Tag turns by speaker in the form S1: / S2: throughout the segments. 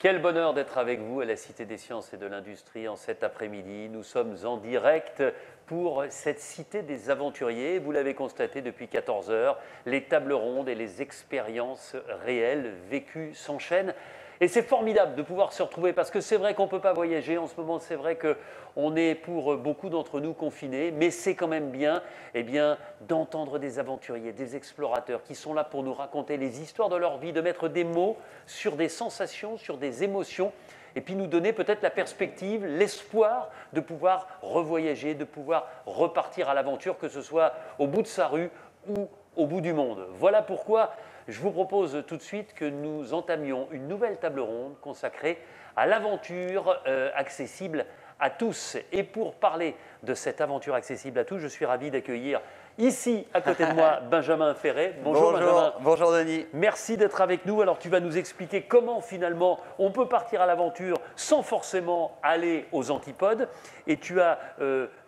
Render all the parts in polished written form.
S1: Quel bonheur d'être avec vous à la Cité des Sciences et de l'Industrie en cet après-midi. Nous sommes en direct pour cette Cité des Aventuriers. Vous l'avez constaté depuis 14 heures, les tables rondes et les expériences réelles vécues s'enchaînent. Et c'est formidable de pouvoir se retrouver parce que c'est vrai qu'on ne peut pas voyager en ce moment, c'est vrai qu'on est pour beaucoup d'entre nous confinés, mais c'est quand même bien, d'entendre des aventuriers, des explorateurs qui sont là pour nous raconter les histoires de leur vie, de mettre des mots sur des sensations, sur des émotions, et puis nous donner peut-être la perspective, l'espoir de pouvoir revoyager, de pouvoir repartir à l'aventure, que ce soit au bout de sa rue ou au bout du monde. Voilà pourquoi je vous propose tout de suite que nous entamions une nouvelle table ronde consacrée à l'aventure accessible à tous. Et pour parler de cette aventure accessible à tous, je suis ravi d'accueillir ici, à côté de moi, Benjamin Ferré.
S2: Bonjour
S1: Benjamin.
S2: Bonjour Denis.
S1: Merci d'être avec nous. Alors tu vas nous expliquer comment finalement on peut partir à l'aventure sans forcément aller aux antipodes. Et tu as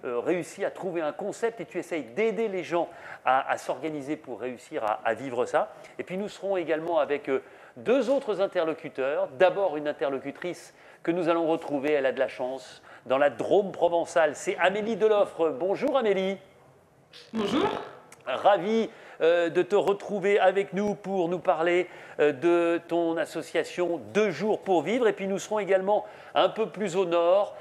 S1: réussi à trouver un concept et tu essayes d'aider les gens à s'organiser pour réussir à vivre ça. Et puis nous serons également avec deux autres interlocuteurs. D'abord une interlocutrice que nous allons retrouver, elle a de la chance, dans la Drôme provençale. C'est Amélie Deloffre. Bonjour Amélie.
S3: Bonjour.
S1: Ravi de te retrouver avec nous pour nous parler de ton association 2 jours pour vivre. Et puis nous serons également un peu plus au nord,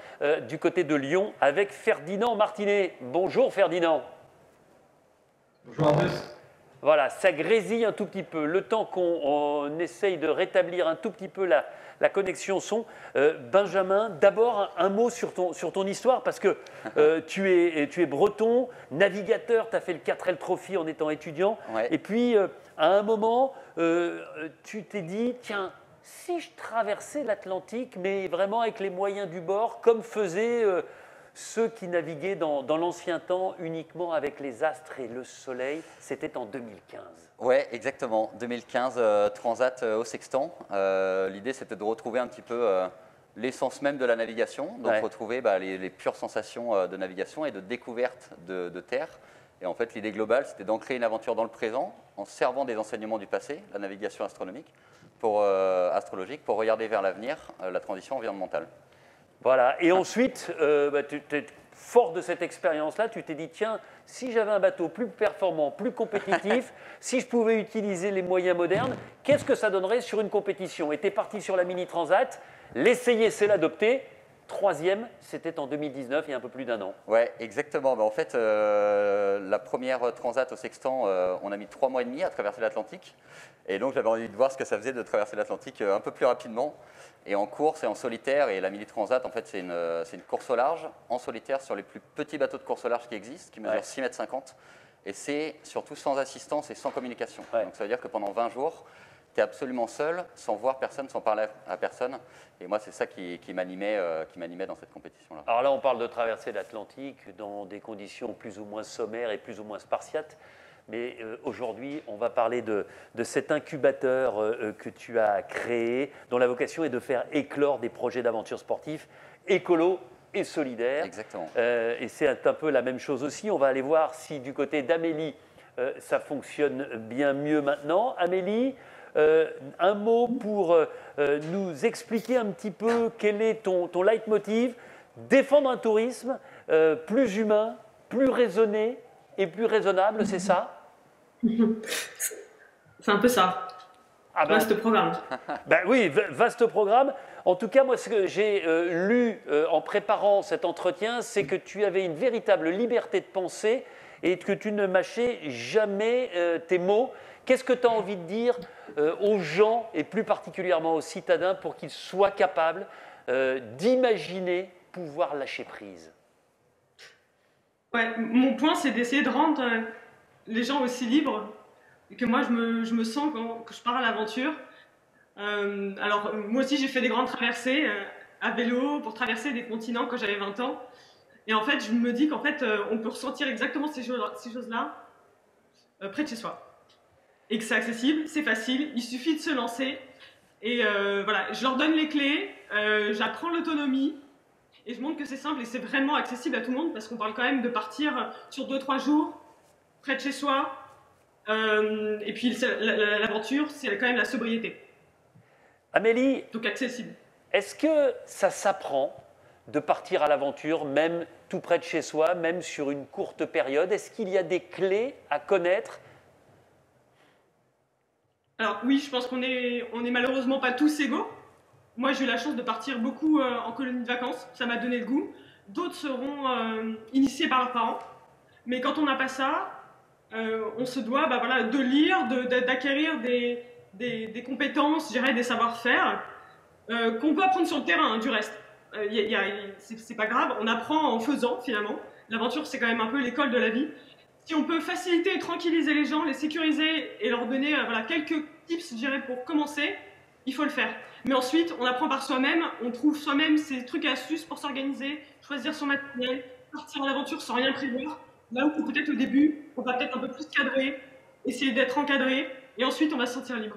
S1: du côté de Lyon, avec Ferdinand Martinet. Bonjour Ferdinand.
S3: Bonjour à tous.
S1: Voilà, ça grésille un tout petit peu. Le temps qu'on essaye de rétablir un tout petit peu la connexion son. Benjamin, d'abord un mot sur ton histoire, parce que tu es breton, navigateur, tu as fait le 4L Trophy en étant étudiant.
S2: Ouais.
S1: Et puis, à un moment, tu t'es dit, tiens, si je traversais l'Atlantique, mais vraiment avec les moyens du bord, comme faisaient ceux qui naviguaient dans l'ancien temps uniquement avec les astres et le soleil, c'était en 2015.
S2: Ouais, exactement. 2015, Transat au Sextant. L'idée, c'était de retrouver un petit peu l'essence même de la navigation, donc
S1: Ouais.
S2: retrouver les pures sensations de navigation et de découverte de terre. Et en fait, l'idée globale, c'était d'ancrer une aventure dans le présent en servant des enseignements du passé, la navigation astronomique, astrologique, pour regarder vers l'avenir, la transition environnementale.
S1: Voilà, et ensuite, tu es fort de cette expérience-là, tu t'es dit, tiens, si j'avais un bateau plus performant, plus compétitif, si je pouvais utiliser les moyens modernes, qu'est-ce que ça donnerait sur une compétition? Et tu es parti sur la Mini Transat, l'essayer, c'est l'adopter. Troisième, c'était en 2019, il y a un peu plus d'1 an.
S2: Ouais, exactement. En fait, la première Transat au Sextant, on a mis 3 mois et demi à traverser l'Atlantique. Et donc, j'avais envie de voir ce que ça faisait de traverser l'Atlantique un peu plus rapidement. Et en course et en solitaire. Et la Mini Transat, en fait, c'est une course au large, en solitaire, sur les plus petits bateaux de course au large qui existent, qui mesurent 6,50 m. Et c'est surtout sans assistance et sans communication.
S1: Ouais.
S2: Donc, ça veut dire que pendant 20 jours, tu es absolument seul, sans voir personne, sans parler à personne. Et moi, c'est ça qui m'animait dans cette compétition-là.
S1: Alors là, on parle de traverser l'Atlantique dans des conditions plus ou moins sommaires et plus ou moins spartiates. Mais aujourd'hui, on va parler de cet incubateur que tu as créé, dont la vocation est de faire éclore des projets d'aventure sportifs écolo et solidaires.
S2: Exactement.
S1: Et c'est un peu la même chose aussi. On va aller voir si du côté d'Amélie, ça fonctionne bien mieux maintenant. Amélie, un mot pour nous expliquer un petit peu quel est ton leitmotiv. Défendre un tourisme plus humain, plus raisonné et plus raisonnable, c'est ça?
S3: C'est un peu ça.
S1: Ah ben,
S3: Vaste programme.
S1: ben oui, vaste programme. En tout cas, moi, ce que j'ai lu en préparant cet entretien, c'est que tu avais une véritable liberté de penser et que tu ne mâchais jamais tes mots. Qu'est-ce que tu as envie de dire aux gens, et plus particulièrement aux citadins, pour qu'ils soient capables d'imaginer pouvoir lâcher prise?
S3: Ouais, mon point, c'est d'essayer de rendre les gens aussi libres que moi, je me sens quand je pars à l'aventure. Alors, moi aussi, j'ai fait des grandes traversées à vélo pour traverser des continents quand j'avais 20 ans. Et en fait, je me dis qu'en fait, on peut ressentir exactement ces choses-là près de chez soi. Et que c'est accessible, c'est facile, il suffit de se lancer. Et voilà, je leur donne les clés, j'apprends l'autonomie. Et je montre que c'est simple et c'est vraiment accessible à tout le monde parce qu'on parle quand même de partir sur 2-3 jours, près de chez soi. Et puis l'aventure, c'est quand même la sobriété.
S1: Amélie,
S3: Donc accessible.
S1: Est-ce que ça s'apprend de partir à l'aventure, même tout près de chez soi, même sur une courte période? Est-ce qu'il y a des clés à connaître?
S3: Alors oui, je pense qu'on est malheureusement pas tous égaux. Moi, j'ai eu la chance de partir beaucoup en colonie de vacances, ça m'a donné le goût. D'autres seront initiés par leurs parents. Mais quand on n'a pas ça, on se doit voilà, de lire, d'acquérir des compétences, je dirais, des savoir-faire qu'on peut apprendre sur le terrain, hein, du reste. C'est pas grave, on apprend en faisant finalement. L'aventure, c'est quand même un peu l'école de la vie. Si on peut faciliter et tranquilliser les gens, les sécuriser et leur donner voilà, quelques tips, je dirais, pour commencer, il faut le faire. Mais ensuite, on apprend par soi-même, on trouve soi-même ses trucs et astuces pour s'organiser, choisir son matériel, partir à l'aventure sans rien prévoir. Là où peut-être au début, on va peut-être un peu plus cadrer, essayer d'être encadré, et ensuite on va se sentir libre.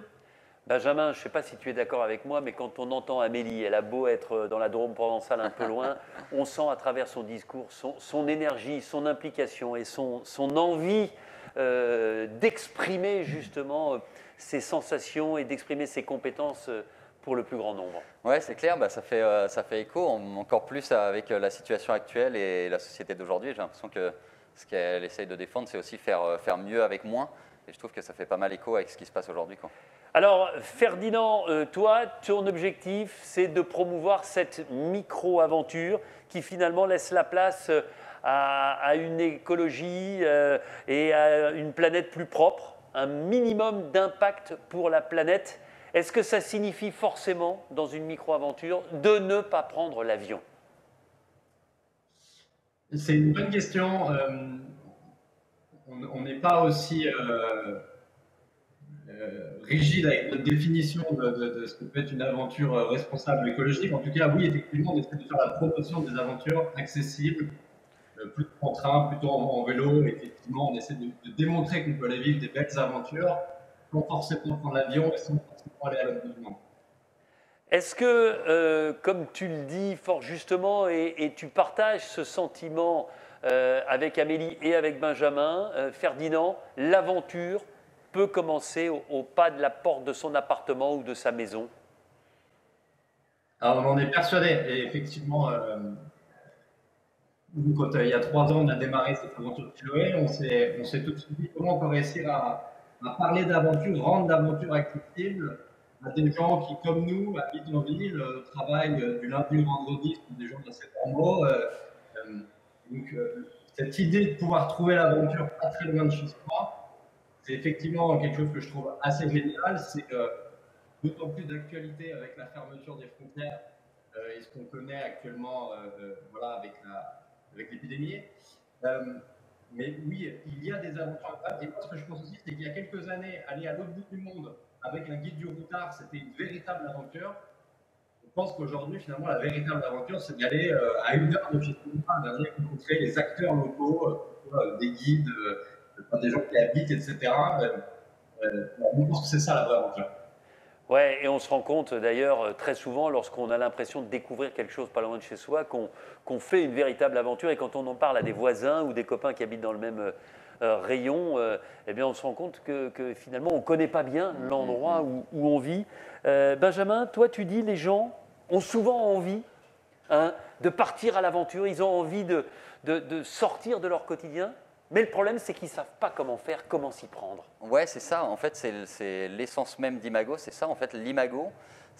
S1: Benjamin, je ne sais pas si tu es d'accord avec moi, mais quand on entend Amélie, elle a beau être dans la Drôme provençale un peu loin, on sent à travers son discours son énergie, son implication et son envie d'exprimer justement ses sensations et d'exprimer ses compétences pour le plus grand nombre.
S2: Ouais, c'est clair, ça fait écho, encore plus avec la situation actuelle et la société d'aujourd'hui. J'ai l'impression que ce qu'elle essaye de défendre, c'est aussi faire mieux avec moins. Et je trouve que ça fait pas mal écho avec ce qui se passe aujourd'hui.
S1: Alors, Ferdinand, toi, ton objectif, c'est de promouvoir cette micro-aventure qui finalement laisse la place à une écologie et à une planète plus propre, un minimum d'impact pour la planète. Est-ce que ça signifie forcément, dans une micro-aventure, de ne pas prendre l'avion?
S4: C'est une bonne question. On n'est pas aussi rigide avec notre définition de ce que peut être une aventure responsable écologique. En tout cas, oui, effectivement, on essaie de faire la promotion des aventures accessibles, plutôt en train, plutôt en vélo. Effectivement, on essaie de démontrer qu'on peut aller vivre des belles aventures sans forcément prendre l'avion et sans forcément aller à l'autre bout du monde.
S1: Est-ce que, comme tu le dis fort justement, et tu partages ce sentiment avec Amélie et avec Benjamin, Ferdinand, l'aventure peut commencer au pas de la porte de son appartement ou de sa maison?
S4: Alors, on en est persuadé. Et effectivement, quand il y a 3 ans, on a démarré cette aventure Chiloé, on s'est tout de suite dit comment on peut réussir à parler d'aventure, rendre l'aventure accessible à des gens qui, comme nous, habitent en ville, travaillent du lundi au vendredi, sont des gens assez normaux. Donc, cette idée de pouvoir trouver l'aventure pas très loin de chez soi, c'est effectivement quelque chose que je trouve assez génial. C'est d'autant plus d'actualité avec la fermeture des frontières et ce qu'on connaît actuellement voilà, avec l'épidémie. Mais oui, il y a des aventures incroyables. Et moi, ce que je pense aussi, c'est qu'il y a quelques années, aller à l'autre bout du monde avec un guide du routard, c'était une véritable aventure. Je pense qu'aujourd'hui, finalement, la véritable aventure, c'est d'aller à 1 heure de chez soi, d'aller rencontrer les acteurs locaux, des guides, des gens qui habitent, etc. Je pense que c'est ça la vraie aventure.
S1: Ouais, et on se rend compte d'ailleurs très souvent lorsqu'on a l'impression de découvrir quelque chose pas loin de chez soi qu'on fait une véritable aventure, et quand on en parle à des voisins ou des copains qui habitent dans le même rayon, eh bien on se rend compte que finalement on ne connaît pas bien l'endroit où on vit. Benjamin, toi tu dis les gens ont souvent envie de partir à l'aventure, ils ont envie de sortir de leur quotidien. Mais le problème, c'est qu'ils ne savent pas comment faire, comment s'y prendre.
S2: Ouais, c'est ça. En fait, c'est l'essence même d'Imago. C'est ça, en fait, l'imago,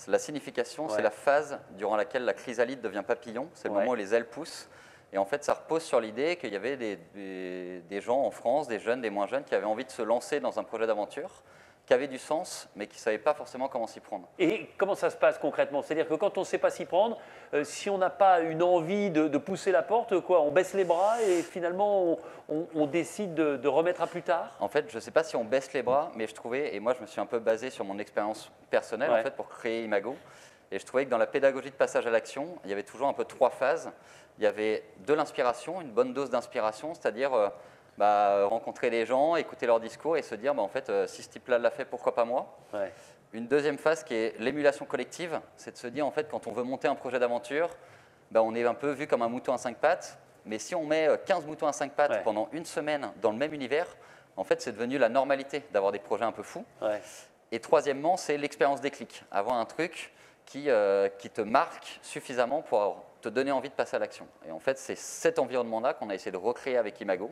S2: la signification, c'est la phase durant laquelle la chrysalide devient papillon. C'est le moment où les ailes poussent. Et en fait, ça repose sur l'idée qu'il y avait des gens en France, des jeunes, des moins jeunes, qui avaient envie de se lancer dans un projet d'aventure, qui avait du sens, mais qui ne savaient pas forcément comment s'y prendre.
S1: Et comment ça se passe concrètement? C'est-à-dire que quand on ne sait pas s'y prendre, si on n'a pas une envie de pousser la porte, on baisse les bras et finalement on décide de remettre à plus tard?
S2: En fait, je ne sais pas si on baisse les bras, mais je trouvais, et moi je me suis un peu basé sur mon expérience personnelle en fait, pour créer Imago, et je trouvais que dans la pédagogie de passage à l'action, il y avait toujours un peu 3 phases. Il y avait de l'inspiration, une bonne dose d'inspiration, c'est-à-dire rencontrer les gens, écouter leurs discours et se dire en fait, si ce type-là l'a fait, pourquoi pas moi? Une deuxième phase qui est l'émulation collective, c'est de se dire en fait, quand on veut monter un projet d'aventure, on est un peu vu comme un mouton à 5 pattes, mais si on met 15 moutons à 5 pattes pendant une semaine dans le même univers, en fait c'est devenu la normalité d'avoir des projets un peu fous. Et troisièmement, c'est l'expérience déclic, avoir un truc qui te marque suffisamment pour te donner envie de passer à l'action. Et en fait, c'est cet environnement-là qu'on a essayé de recréer avec Imago,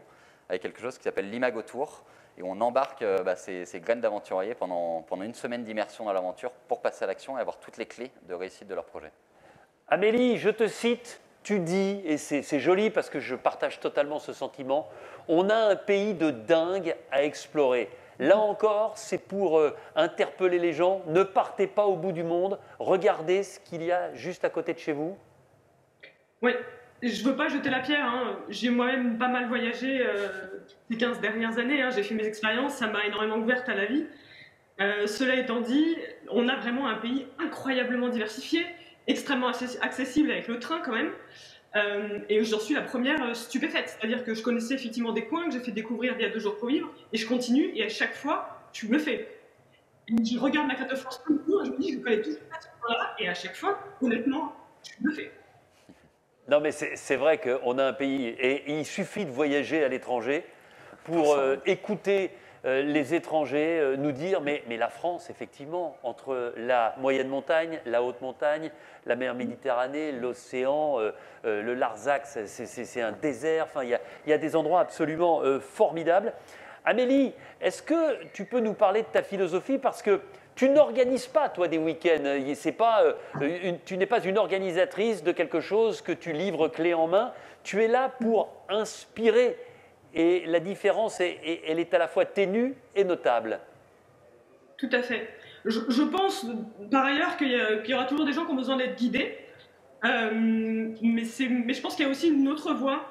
S2: avec quelque chose qui s'appelle l'Imago Tour, et on embarque ces graines d'aventuriers pendant une semaine d'immersion dans l'aventure pour passer à l'action et avoir toutes les clés de réussite de leur projet.
S1: Amélie, je te cite, tu dis, et c'est joli parce que je partage totalement ce sentiment, on a un pays de dingue à explorer. Là encore, c'est pour interpeller les gens, ne partez pas au bout du monde, regardez ce qu'il y a juste à côté de chez vous.
S3: Oui, je ne veux pas jeter la pierre, hein. J'ai moi-même pas mal voyagé ces 15 dernières années, hein. J'ai fait mes expériences, ça m'a énormément ouverte à la vie. Cela étant dit, on a vraiment un pays incroyablement diversifié, extrêmement accessible avec le train quand même. Et j'en suis la première stupéfaite. C'est-à-dire que je connaissais effectivement des coins que j'ai fait découvrir via 2 jours pour vivre, et je continue, et à chaque fois, je me fais. Et je regarde ma carte de France tout le tour, et je me dis, je connais toujours pas ce coin-là, et à chaque fois, honnêtement, je me fais.
S1: Non mais c'est vrai qu'on a un pays, et il suffit de voyager à l'étranger pour écouter les étrangers nous dire, mais la France, effectivement, entre la moyenne montagne, la haute montagne, la mer Méditerranée, l'océan, le Larzac, c'est un désert, enfin, il y a des endroits absolument formidables. Amélie, est-ce que tu peux nous parler de ta philosophie, parce que tu n'organises pas, toi, des week-ends. Tu n'es pas une organisatrice de quelque chose que tu livres clé en main. Tu es là pour inspirer. Et la différence, elle est à la fois ténue et notable.
S3: Tout à fait. Je pense, par ailleurs, qu'il y aura toujours des gens qui ont besoin d'être guidés. Mais je pense qu'il y a aussi une autre voie,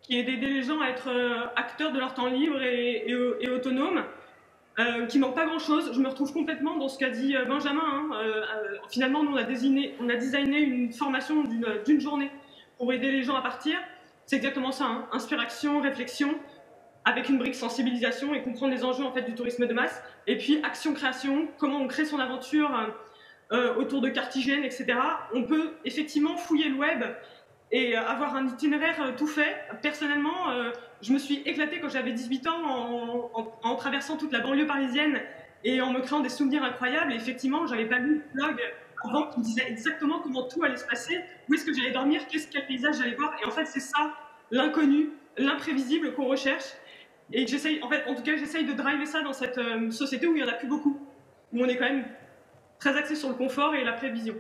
S3: qui est d'aider les gens à être acteurs de leur temps libre et autonomes. Qui manque pas grand-chose. Je me retrouve complètement dans ce qu'a dit Benjamin. Finalement, nous, on a designé une formation d'une journée pour aider les gens à partir. C'est exactement ça, hein. Inspiration, réflexion, avec une brique sensibilisation et comprendre les enjeux en fait, du tourisme de masse. Et puis action-création, comment on crée son aventure autour de Cartigène, etc. On peut effectivement fouiller le web et avoir un itinéraire tout fait. Personnellement, je me suis éclatée quand j'avais 18 ans en traversant toute la banlieue parisienne et en me créant des souvenirs incroyables. Et effectivement, j'avais pas lu le blog avant qui me disait exactement comment tout allait se passer, où est-ce que j'allais dormir, quel paysage j'allais voir. Et en fait, c'est ça, l'inconnu, l'imprévisible qu'on recherche. Et j'essaye, en tout cas, j'essaye de driver ça dans cette société où il n'y en a plus beaucoup, où on est quand même très axé sur le confort et la prévision.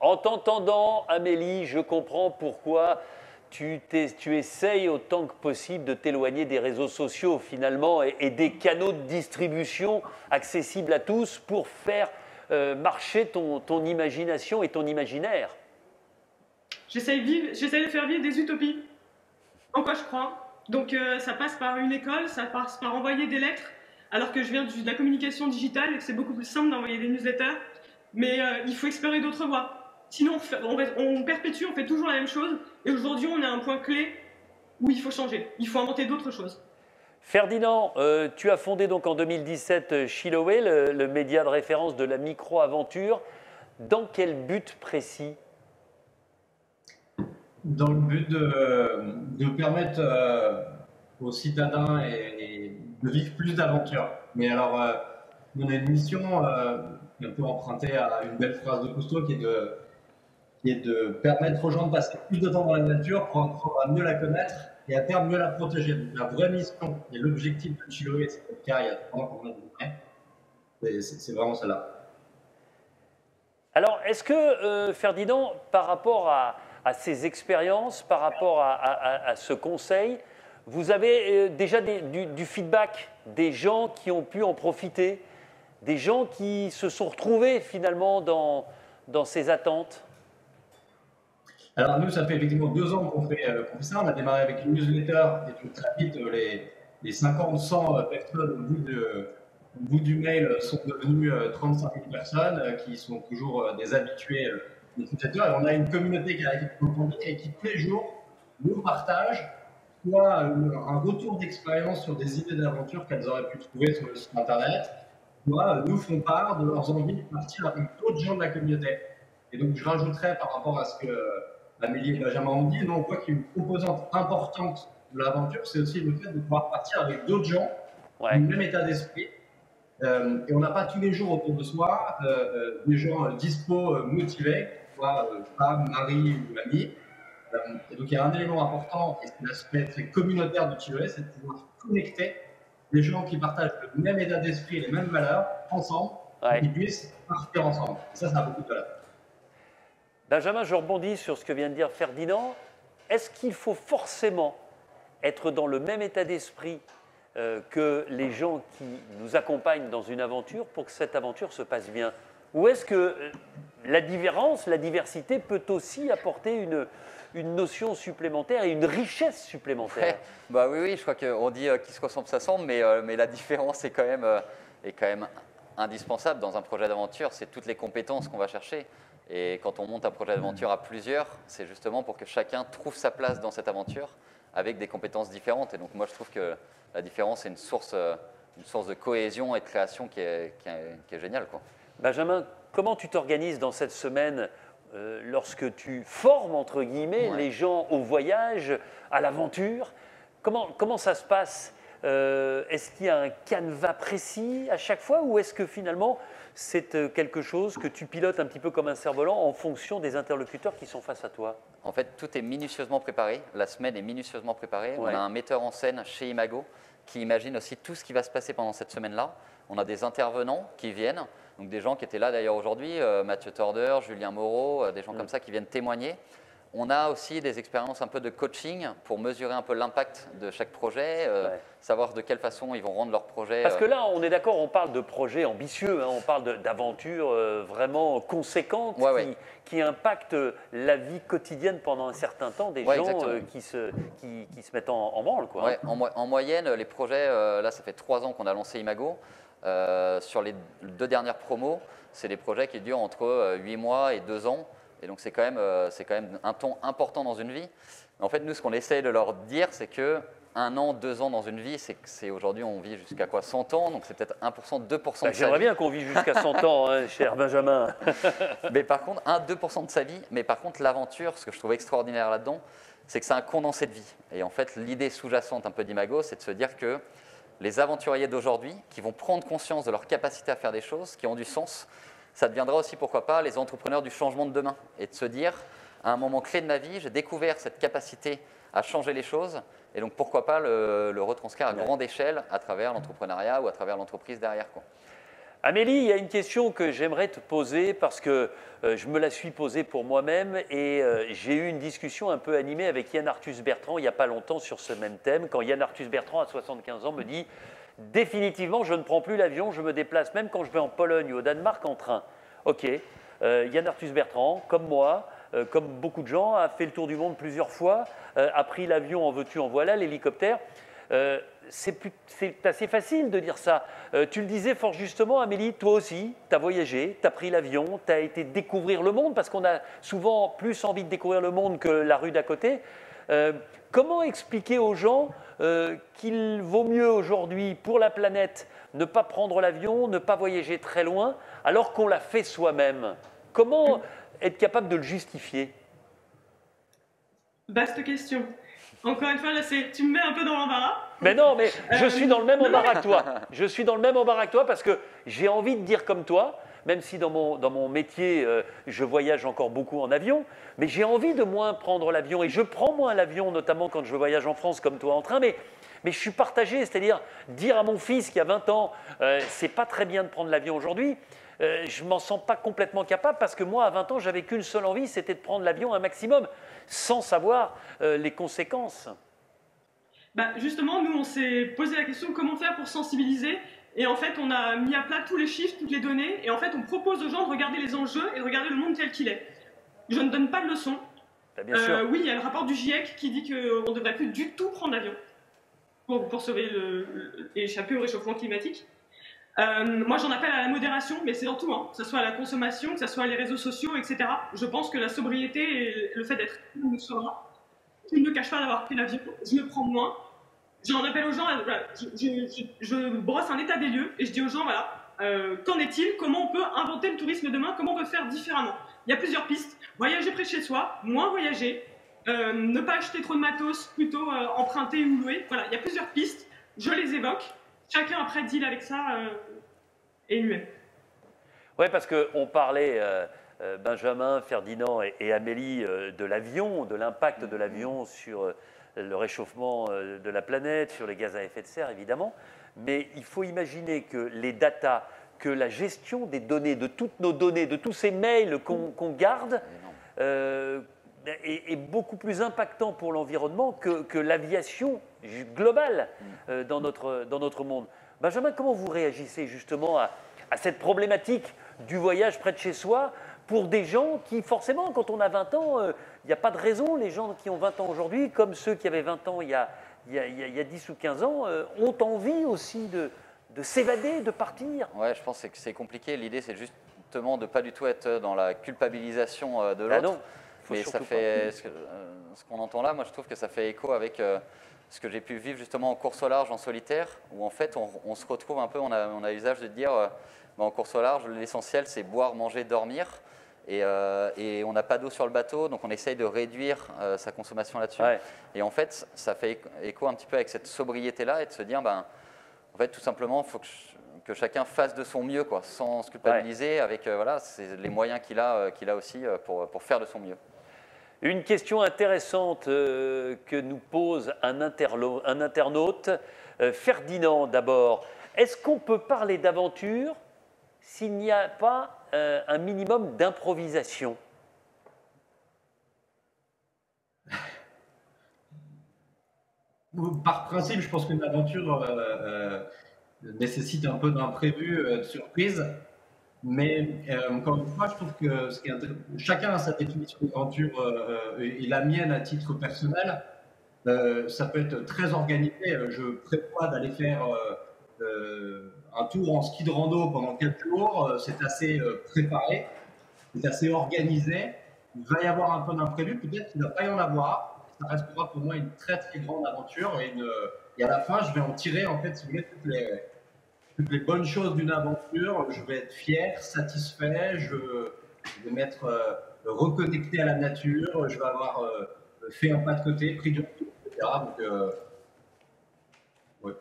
S1: En t'entendant, Amélie, je comprends pourquoi tu essayes autant que possible de t'éloigner des réseaux sociaux finalement et des canaux de distribution accessibles à tous pour faire marcher ton imagination et ton imaginaire. J'essaye
S3: de faire vivre des utopies, en quoi je crois. Donc ça passe par une école, ça passe par envoyer des lettres, alors que je viens de la communication digitale et que c'est beaucoup plus simple d'envoyer des newsletters. Mais il faut explorer d'autres voies. Sinon, on perpétue, on fait toujours la même chose. Et aujourd'hui, on est à un point clé où il faut changer. Il faut inventer d'autres choses.
S1: Ferdinand, tu as fondé donc en 2017 Chiloé, le média de référence de la micro-aventure. Dans quel but précis?
S4: Dans le but de permettre aux citadins de vivre plus d'aventures. Mais alors, on a une mission un peu empruntée à une belle phrase de Cousteau qui est de permettre aux gens de passer plus de temps dans la nature pour apprendre à mieux la connaître et à terme mieux la protéger. Donc, la vraie mission et l'objectif de Chiloé, c'est le cas il y a 3 ans qu'on a démarré, c'est vraiment celle-là.
S1: Alors, est-ce que, Ferdinand, par rapport à ces expériences, par rapport à ce conseil, vous avez déjà du feedback des gens qui ont pu en profiter, des gens qui se sont retrouvés finalement dans ces attentes?
S4: Alors nous, ça fait effectivement 2 ans qu'on fait ça. On a démarré avec une newsletter et tout très vite, les 50, 100 personnes au bout du mail sont devenues 35 000 personnes qui sont toujours des habitués des newsletters. Et on a une communauté qui a été grandie et qui tous les jours nous partage soit un retour d'expérience sur des idées d'aventure qu'elles auraient pu trouver sur le site internet, soit nous font part de leurs envies de partir avec d'autres gens de la communauté. Et donc je rajouterais par rapport à ce que Amélie et Benjamin ont dit, non, on voit qu'il y a une composante importante de l'aventure, c'est aussi le fait de pouvoir partir avec d'autres gens, du même état d'esprit, Et on n'a pas tous les jours autour de soi des gens dispo, motivés, soit femme, mari ou ami. Et donc il y a un élément important, et c'est l'aspect très communautaire de Chiloé, c'est de pouvoir connecter des gens qui partagent le même état d'esprit, les mêmes valeurs, ensemble, et qui puissent partir ensemble. Et ça a beaucoup de valeur.
S1: Benjamin, je rebondis sur ce que vient de dire Ferdinand. Est-ce qu'il faut forcément être dans le même état d'esprit que les gens qui nous accompagnent dans une aventure pour que cette aventure se passe bien? Ou est-ce que la différence, la diversité peut aussi apporter une notion supplémentaire et une richesse supplémentaire?
S2: Ouais, bah oui, je crois qu'on dit qui se ressemble s'assemble, mais la différence est quand même indispensable dans un projet d'aventure. C'est toutes les compétences qu'on va chercher. Et quand on monte un projet d'aventure à plusieurs, c'est justement pour que chacun trouve sa place dans cette aventure avec des compétences différentes. Et donc moi, je trouve que la différence est une source de cohésion et de création qui est géniale, quoi.
S1: Benjamin, comment tu t'organises dans cette semaine lorsque tu formes, entre guillemets, les gens au voyage, à l'aventure? Comment ça se passe? Est-ce qu'il y a un canevas précis à chaque fois ou est-ce que finalement c'est quelque chose que tu pilotes un petit peu comme un cerf-volant en fonction des interlocuteurs qui sont face à toi?
S2: En fait, tout est minutieusement préparé. La semaine est minutieusement préparée. Ouais. On a un metteur en scène chez Imago qui imagine aussi tout ce qui va se passer pendant cette semaine-là. On a des intervenants qui viennent, donc des gens qui étaient là d'ailleurs aujourd'hui, Mathieu Torder, Julien Moreau, des gens comme ça qui viennent témoigner. On a aussi des expériences un peu de coaching pour mesurer un peu l'impact de chaque projet, savoir de quelle façon ils vont rendre leur projet.
S1: Parce que là, on est d'accord, on parle de projets ambitieux, hein, on parle d'aventures vraiment conséquentes qui impactent la vie quotidienne pendant un certain temps des gens qui se mettent en branle, quoi.
S2: Ouais, en moyenne, les projets, là ça fait 3 ans qu'on a lancé Imago. Sur les 2 dernières promos, c'est des projets qui durent entre 8 mois et 2 ans. Et donc c'est quand même un temps important dans une vie. En fait, nous, ce qu'on essaye de leur dire, c'est que 1 an, 2 ans dans une vie, c'est aujourd'hui, on vit jusqu'à quoi, 100 ans, donc c'est peut-être 1%, 2% de sa vie.
S1: J'aimerais bien qu'on vive jusqu'à 100 ans, hein, cher Benjamin.
S2: Mais par contre, 1-2% de sa vie. Mais par contre, l'aventure, ce que je trouve extraordinaire là-dedans, c'est que c'est un condensé de vie. Et en fait, l'idée sous-jacente un peu d'Imago, c'est de se dire que les aventuriers d'aujourd'hui, qui vont prendre conscience de leur capacité à faire des choses qui ont du sens, ça deviendra aussi, pourquoi pas, les entrepreneurs du changement de demain. Et de se dire, à un moment clé de ma vie, j'ai découvert cette capacité à changer les choses. Et donc, pourquoi pas le retranscrire à grande échelle à travers l'entrepreneuriat ou à travers l'entreprise derrière, quoi.
S1: Amélie, il y a une question que j'aimerais te poser parce que je me la suis posée pour moi-même et j'ai eu une discussion un peu animée avec Yann Arthus Bertrand il n'y a pas longtemps sur ce même thème. Quand Yann Arthus Bertrand, à 75 ans, me dit « Définitivement, je ne prends plus l'avion, je me déplace même quand je vais en Pologne ou au Danemark en train. » Ok, Yann Arthus Bertrand, comme moi, comme beaucoup de gens, a fait le tour du monde plusieurs fois, a pris l'avion en veux-tu, en voilà, l'hélicoptère. C'est assez facile de dire ça. Tu le disais fort justement, Amélie, toi aussi, tu as voyagé, tu as pris l'avion, tu as été découvrir le monde, parce qu'on a souvent plus envie de découvrir le monde que la rue d'à côté. Comment expliquer aux gens qu'il vaut mieux aujourd'hui, pour la planète, ne pas prendre l'avion, ne pas voyager très loin, alors qu'on l'a fait soi-même? Comment être capable de le justifier?
S3: Vaste question. Encore une fois, là, tu me mets un peu dans l'embarras.
S1: Mais non, mais je suis dans le même embarras que toi. Je suis dans le même embarras que toi parce que j'ai envie de dire comme toi, même si dans mon métier, je voyage encore beaucoup en avion, mais j'ai envie de moins prendre l'avion. Et je prends moins l'avion, notamment quand je voyage en France comme toi en train, mais je suis partagé. C'est-à-dire, dire à mon fils qui a 20 ans, c'est pas très bien de prendre l'avion aujourd'hui, je ne m'en sens pas complètement capable parce que moi, à 20 ans, j'avais qu'une seule envie, c'était de prendre l'avion un maximum, sans savoir les conséquences.
S3: Bah justement, nous, on s'est posé la question comment faire pour sensibiliser. Et en fait, on a mis à plat tous les chiffres, toutes les données. Et en fait, on propose aux gens de regarder les enjeux et de regarder le monde tel qu'il est. Je ne donne pas de leçons.
S1: Bien sûr.
S3: Oui, il y a le rapport du GIEC qui dit qu'on ne devrait plus du tout prendre l'avion pour sauver et échapper au réchauffement climatique. Moi, j'en appelle à la modération, mais c'est dans tout, hein, que ce soit à la consommation, que ce soit les réseaux sociaux, etc. Je pense que la sobriété et le fait d'être nous sera, je ne me cache pas d'avoir pris l'avion, je le prends moins. J'en appelle aux gens, voilà, je brosse un état des lieux et je dis aux gens, voilà, qu'en est-il? Comment on peut inventer le tourisme demain? Comment on peut faire différemment? Il y a plusieurs pistes. Voyager près de chez soi, moins voyager, ne pas acheter trop de matos, plutôt emprunter ou louer. Voilà, il y a plusieurs pistes. Je les évoque. Chacun après deal avec ça et humaine.
S1: Oui, parce qu'on parlait, Benjamin, Ferdinand et Amélie, de l'avion, de l'impact de l'avion sur le réchauffement de la planète, sur les gaz à effet de serre, évidemment. Mais il faut imaginer que les datas, que la gestion des données, de toutes nos données, de tous ces mails qu'on garde, est beaucoup plus impactant pour l'environnement que l'aviation globale dans notre monde. Benjamin, comment vous réagissez justement à cette problématique du voyage près de chez soi pour des gens qui, forcément, quand on a 20 ans, il n'y a pas de raison, les gens qui ont 20 ans aujourd'hui, comme ceux qui avaient 20 ans il y a 10 ou 15 ans, ont envie aussi de s'évader, de partir.
S2: Ouais, je pense que c'est compliqué. L'idée, c'est justement de ne pas du tout être dans la culpabilisation de l'autre.
S1: Ah non,
S2: mais ça fait ce qu'on entend là, moi je trouve que ça fait écho avec ce que j'ai pu vivre justement en course au large, en solitaire, où en fait on se retrouve un peu, on a l'usage de dire en course au large, l'essentiel c'est boire, manger, dormir. Et on n'a pas d'eau sur le bateau, donc on essaye de réduire sa consommation là-dessus. Ouais. Et en fait, ça fait écho un petit peu avec cette sobriété-là et de se dire, en fait, tout simplement, il faut que chacun fasse de son mieux, quoi, sans se culpabiliser, avec voilà, les moyens qu'il a aussi pour faire de son mieux.
S1: Une question intéressante que nous pose un internaute. Ferdinand, d'abord. Est-ce qu'on peut parler d'aventure s'il n'y a pas un minimum d'improvisation?
S4: Par principe, je pense qu'une aventure nécessite un peu d'imprévu, de surprise. Mais encore une fois, je trouve que chacun a sa définition d'aventure et la mienne à titre personnel. Ça peut être très organisé. Je prévois d'aller faire un tour en ski de rando pendant 4 jours. C'est assez préparé, c'est assez organisé. Il va y avoir un peu d'imprévu, peut-être qu'il ne va pas y en avoir. Ça restera pour moi une très très grande aventure et à la fin, je vais en tirer en fait, si vous voulez, toutes les bonnes choses d'une aventure. Je vais être fier, satisfait, je vais m'être reconnecté à la nature, je vais avoir fait un pas de côté, pris du recul, etc. Donc,
S1: ouais.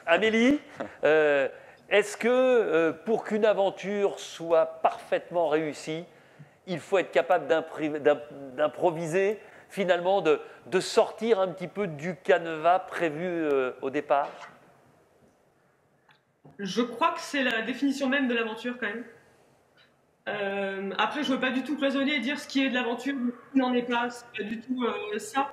S1: Amélie, est-ce que pour qu'une aventure soit parfaitement réussie, il faut être capable d'improviser, finalement, de sortir un petit peu du canevas prévu au départ?
S3: Je crois que c'est la définition même de l'aventure quand même. Après, je ne veux pas du tout cloisonner et dire ce qui est de l'aventure, ce qui n'en est pas, c'est pas du tout ça.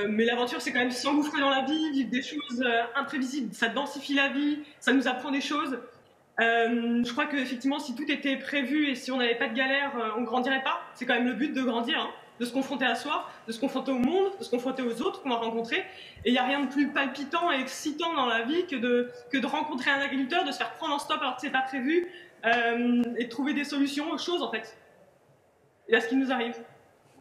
S3: Mais l'aventure, c'est quand même s'engouffrer dans la vie, vivre des choses imprévisibles. Ça densifie la vie, ça nous apprend des choses. Je crois qu'effectivement, si tout était prévu et si on n'avait pas de galère, on ne grandirait pas. C'est quand même le but de grandir, hein, de se confronter à soi, de se confronter au monde, de se confronter aux autres qu'on va rencontrer. Et il n'y a rien de plus palpitant et excitant dans la vie que de rencontrer un agriculteur, de se faire prendre en stop alors que ce n'est pas prévu, et de trouver des solutions aux choses, en fait. Et à ce qui nous arrive.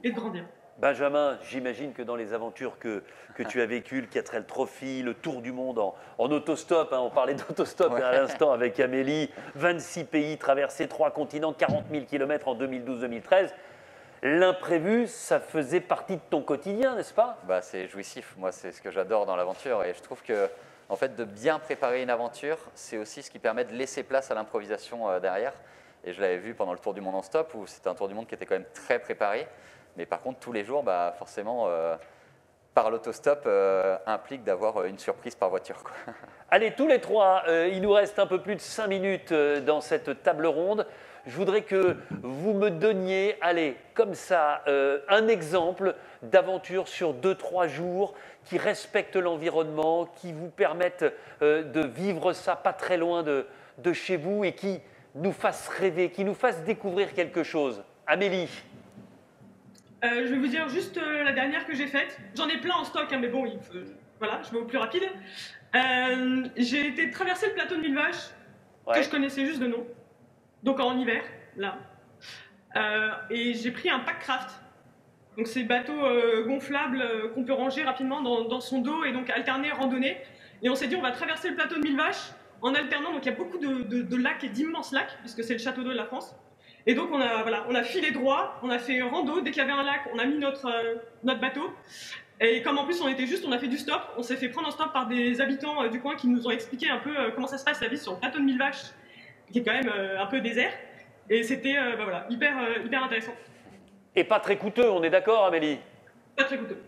S3: Et de grandir.
S1: Benjamin, j'imagine que dans les aventures que tu as vécues, le 4L Trophy, le tour du monde en autostop, hein, on parlait d'autostop à l'instant avec Amélie, 26 pays traversés, 3 continents, 40 000 km en 2012-2013, l'imprévu, ça faisait partie de ton quotidien, n'est-ce pas?
S2: C'est jouissif, moi c'est ce que j'adore dans l'aventure et je trouve que en fait, de bien préparer une aventure, c'est aussi ce qui permet de laisser place à l'improvisation derrière. Et je l'avais vu pendant le tour du monde en stop, où c'était un tour du monde qui était quand même très préparé. Mais par contre, tous les jours, forcément, par l'autostop, implique d'avoir une surprise par voiture, quoi.
S1: Allez, tous les trois, il nous reste un peu plus de 5 minutes dans cette table ronde. Je voudrais que vous me donniez, allez, comme ça, un exemple d'aventure sur 2-3 jours qui respecte l'environnement, qui vous permettent de vivre ça pas très loin de chez vous et qui nous fasse rêver, qui nous fasse découvrir quelque chose. Amélie?
S3: Je vais vous dire juste la dernière que j'ai faite. J'en ai plein en stock, hein, mais bon, voilà, je vais au plus rapide. J'ai été traverser le plateau de Mille Vaches, que je connaissais juste de nom. Donc en hiver, là. Et j'ai pris un pack craft. Donc c'est bateau gonflable qu'on peut ranger rapidement dans son dos et donc alterner randonnée. Et on s'est dit on va traverser le plateau de Mille Vaches en alternant. Donc il y a beaucoup de lacs et d'immenses lacs, puisque c'est le château d'eau de la France. Et donc on a filé droit, on a fait rando, dès qu'il y avait un lac, on a mis notre bateau. Et comme en plus on était juste, on a fait du stop, on s'est fait prendre en stop par des habitants du coin qui nous ont expliqué un peu comment ça se passe la vie sur le plateau de Mille Vaches, qui est quand même un peu désert. Et c'était voilà, hyper intéressant.
S1: Et pas très coûteux, on est d'accord, Amélie?
S3: Pas très coûteux.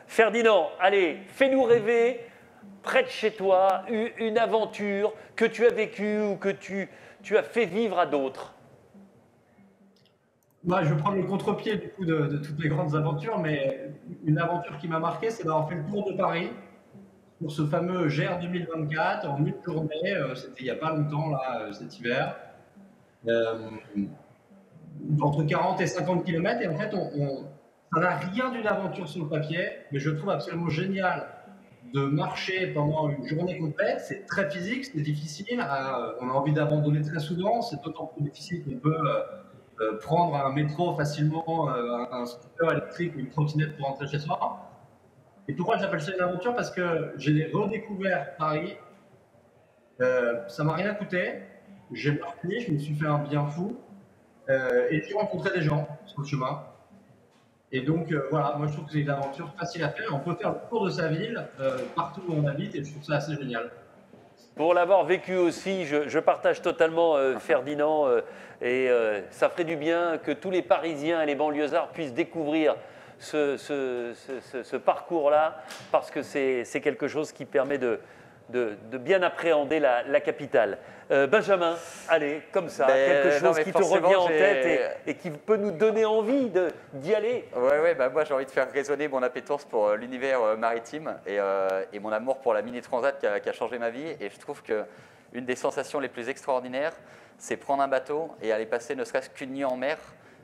S1: Ferdinand, allez, fais-nous rêver, près de chez toi, une aventure que tu as vécue ou que tu as fait vivre à d'autres.
S4: Moi, je vais prendre le contre-pied du coup de toutes les grandes aventures, mais une aventure qui m'a marqué, c'est d'avoir fait le tour de Paris pour ce fameux GR 2024 en une journée. C'était il n'y a pas longtemps, là, cet hiver. Entre 40 et 50 km. Et en fait, ça n'a rien d'une aventure sur le papier, mais je trouve absolument génial de marcher pendant une journée complète. C'est très physique, c'est difficile. On a envie d'abandonner très souvent. C'est d'autant plus difficile qu'on peut prendre un métro facilement, un scooter électrique ou une trottinette pour rentrer chez soi. Et pourquoi j'appelle ça une aventure? Parce que j'ai redécouvert Paris. Ça m'a rien coûté. J'ai marché, je me suis fait un bien fou. Et j'ai rencontré des gens sur le chemin. Et donc voilà, moi je trouve que c'est une aventure facile à faire. On peut faire le tour de sa ville partout où on habite et je trouve ça assez génial.
S1: Pour l'avoir vécu aussi, je partage totalement Ferdinand et ça ferait du bien que tous les Parisiens et les banlieusards puissent découvrir ce parcours-là parce que c'est quelque chose qui permet de bien appréhender la capitale. Benjamin, allez, comme ça, quelque chose qui te revient en tête et qui peut nous donner envie d'y aller.
S2: Ouais, bah moi j'ai envie de faire résonner mon appétence pour l'univers maritime et mon amour pour la Mini Transat qui a changé ma vie. Et je trouve qu'une des sensations les plus extraordinaires, c'est prendre un bateau et aller passer ne serait-ce qu'une nuit en mer.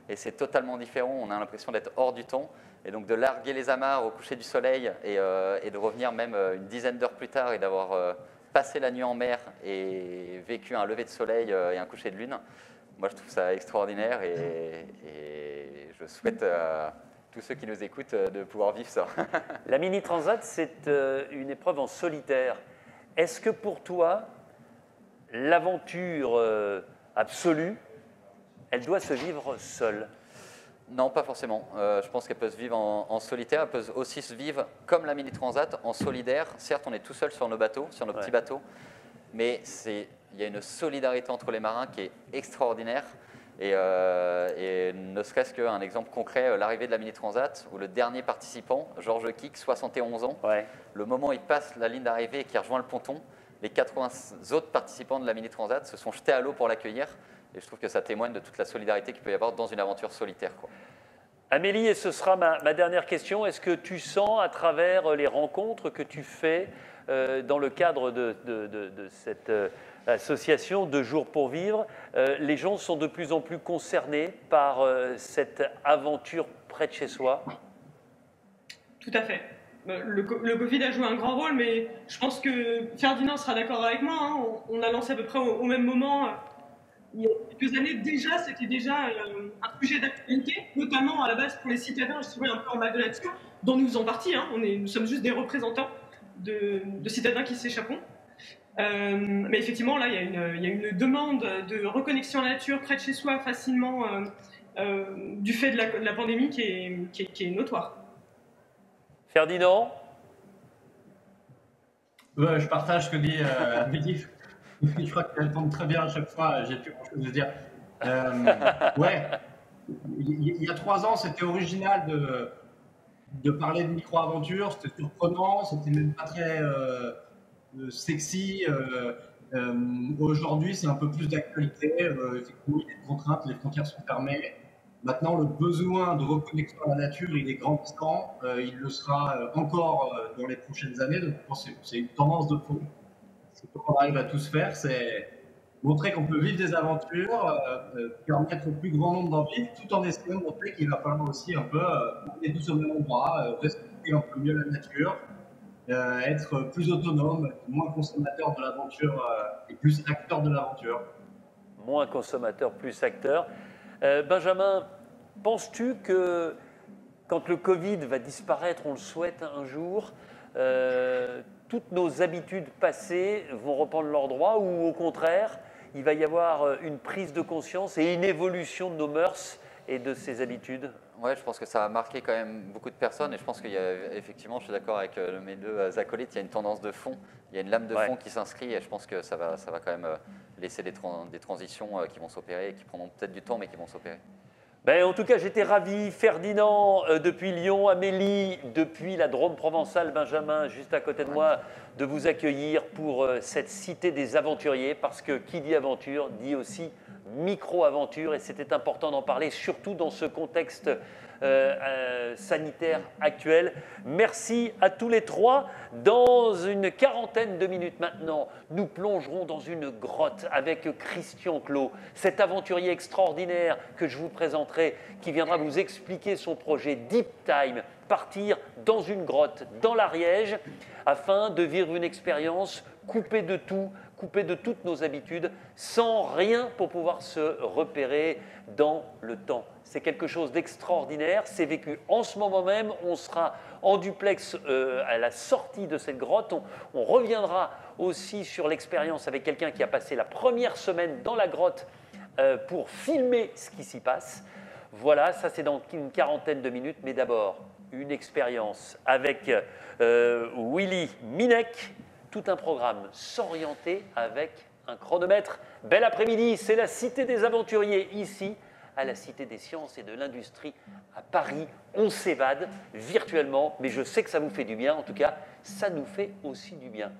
S2: Et c'est totalement différent, on a l'impression d'être hors du temps. Et donc de larguer les amarres au coucher du soleil et de revenir même une dizaine d'heures plus tard et d'avoir passé la nuit en mer et vécu un lever de soleil et un coucher de lune, moi je trouve ça extraordinaire et je souhaite à tous ceux qui nous écoutent de pouvoir vivre ça.
S1: La Mini Transat, c'est une épreuve en solitaire. Est-ce que pour toi, l'aventure absolue, elle doit se vivre seule?
S2: Non, pas forcément. Je pense qu'elle peut se vivre en solitaire, elle peut aussi se vivre comme la Mini Transat, en solidaire. Certes, on est tout seul sur nos bateaux, sur nos petits bateaux, mais il y a une solidarité entre les marins qui est extraordinaire. Et ne serait-ce qu'un exemple concret, l'arrivée de la Mini Transat, où le dernier participant, Georges Kick, 71 ans, le moment où il passe la ligne d'arrivée et qu'il rejoint le ponton, les 80 autres participants de la Mini Transat se sont jetés à l'eau pour l'accueillir. Et je trouve que ça témoigne de toute la solidarité qu'il peut y avoir dans une aventure solitaire, quoi.
S1: Amélie, et ce sera ma dernière question, est-ce que tu sens à travers les rencontres que tu fais dans le cadre de cette association 2 jours pour vivre, les gens sont de plus en plus concernés par cette aventure près de chez soi?
S3: Tout à fait. Le Covid a joué un grand rôle, mais je pense que Ferdinand sera d'accord avec moi. Hein. On a lancé à peu près au même moment. Il y a quelques années déjà, c'était déjà un sujet d'actualité, notamment à la base pour les citadins, je trouvais un peu en mal de là-dessus, dont nous faisons partie. Hein. Nous sommes juste des représentants de citadins qui s'échappent. Mais effectivement, là, il y a une demande de reconnexion à la nature près de chez soi facilement du fait de la pandémie qui est notoire.
S1: Ferdinand?
S4: Je partage ce que dit Amélie. Je crois qu'elle tombe très bien à chaque fois, j'ai plus grand chose à dire. Ouais, il y a 3 ans, c'était original de parler de micro-aventure, c'était surprenant, c'était même pas très sexy. Aujourd'hui, c'est un peu plus d'actualité. Effectivement, il y a des contraintes, les frontières sont fermées. Maintenant, le besoin de reconnexion à la nature, il est grandissant. Il le sera encore dans les prochaines années. Donc, je pense que c'est une tendance de fond. Ce qu'on arrive à tous faire, c'est montrer qu'on peut vivre des aventures, permettre au plus grand nombre d'en vivre, tout en essayant de montrer qu'il va falloir aussi un peu aller tous au même endroit, respecter un peu mieux la nature, être plus autonome, moins consommateur de l'aventure et plus acteur de l'aventure.
S1: Moins consommateur, plus acteur. Benjamin, penses-tu que quand le Covid va disparaître, on le souhaite un jour, toutes nos habitudes passées vont reprendre leur droit ou au contraire, il va y avoir une prise de conscience et une évolution de nos mœurs et de ses habitudes?
S2: Ouais, je pense que ça a marqué quand même beaucoup de personnes et je pense qu'il y a effectivement, je suis d'accord avec mes deux acolytes, il y a une tendance de fond, il y a une lame de fond qui s'inscrit et je pense que ça va quand même laisser des transitions qui vont s'opérer et qui prendront peut-être du temps mais qui vont s'opérer.
S1: Ben, en tout cas, j'étais ravi. Ferdinand depuis Lyon, Amélie depuis la Drôme provençale, Benjamin juste à côté de moi, de vous accueillir pour cette cité des aventuriers, parce que qui dit aventure dit aussi micro-aventure, et c'était important d'en parler, surtout dans ce contexte sanitaire actuel. Merci à tous les trois. Dans une quarantaine de minutes maintenant, nous plongerons dans une grotte avec Christian Clot, cet aventurier extraordinaire que je vous présenterai, qui viendra vous expliquer son projet Deep Time, partir dans une grotte dans l'Ariège, afin de vivre une expérience coupée de tout, coupée de toutes nos habitudes, sans rien pour pouvoir se repérer dans le temps. C'est quelque chose d'extraordinaire, c'est vécu en ce moment même, on sera en duplex à la sortie de cette grotte, on reviendra aussi sur l'expérience avec quelqu'un qui a passé la première semaine dans la grotte pour filmer ce qui s'y passe. Voilà, ça c'est dans une quarantaine de minutes, mais d'abord une expérience avec Willy Minec, tout un programme s'orienter avec un chronomètre. Bel après-midi, c'est la Cité des Aventuriers ici, à la Cité des Sciences et de l'Industrie à Paris. On s'évade virtuellement, mais je sais que ça vous fait du bien. En tout cas, ça nous fait aussi du bien.